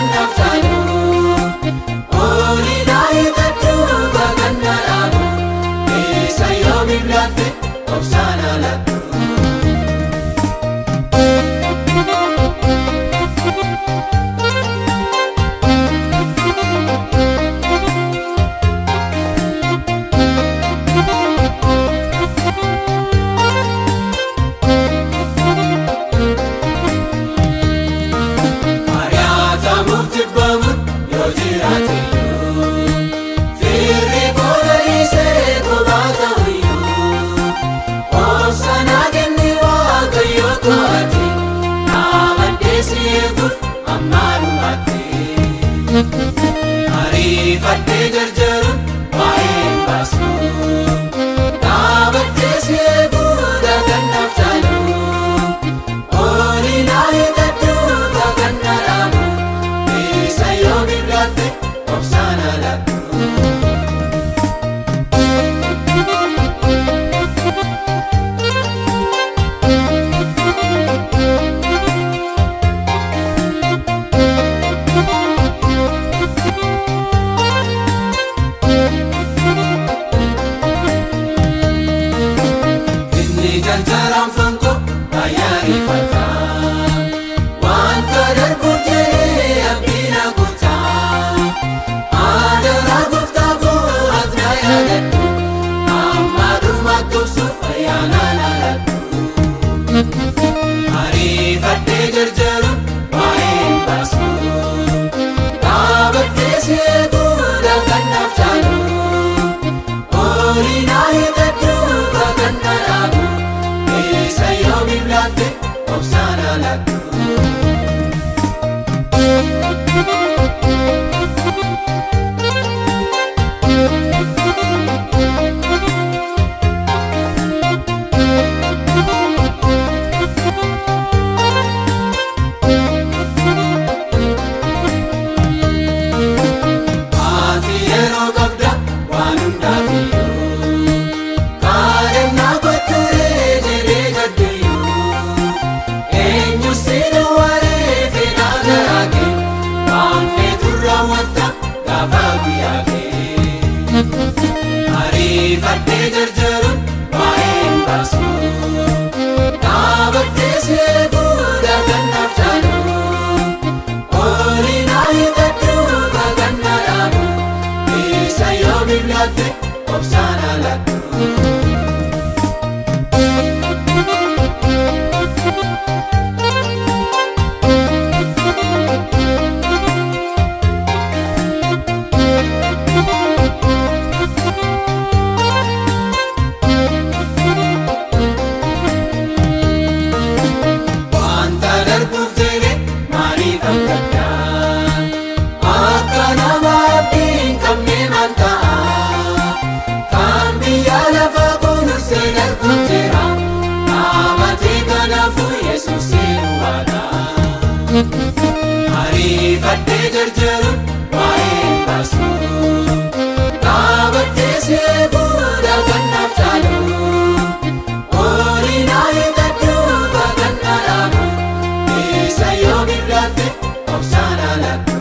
gannaaf caalu olii daa'imatu baganna dhaabu isa yoomiif laatte obsaan alatti. Ariifattee jarjaruun waa'een baasu dhaabattee seeguudha gannaaf caalu olii daa'imatu baganna dhaabu isa yoomiif laatte obsaan alatti. Jarjaraan fanko ayyaari fataa wanta darbuuf jedhee abdiina kutaa aadaa gooftaa koo ati na yaadadhu amma dhumaatti obsuuf ayyaanaan aladhu. Ariifattee jarjaruun waa'een baasu dhaabattee seeguudha gannaaf caalu olii daa'imatu baganna dhaabu isa yoomiif laatte obsaan alatti. Ati yeroo qabda waan hundaaf iyyuu kadhannaa gochuuree jedhee gadduyyuu eenyu siidhu waaree fedhaa garaa kee waan feetuun raawwatta gaafa guyyaa kee. Ariifattee jarjaruun waa'een baasu dhaabattee seeguudha gannaaf caalu olii daa'imatu baganna dhaabu isa yoomiif laatte obsaan alatti. Wanta darbuuf jedhee maaliif abdaddaa akka nama abdii hin qabne maal ta'a kan biyya lafaa kunuunsee darbuuf jira dhaabatee kanaafuu Yesuus duwwaadha. Ariifattee jarjaruun waa'een baasu dhaabattee seeguudha gannaaf caalu olii daa'imatu baganna dhaabu isa yoomiif laatte obsaan alatti.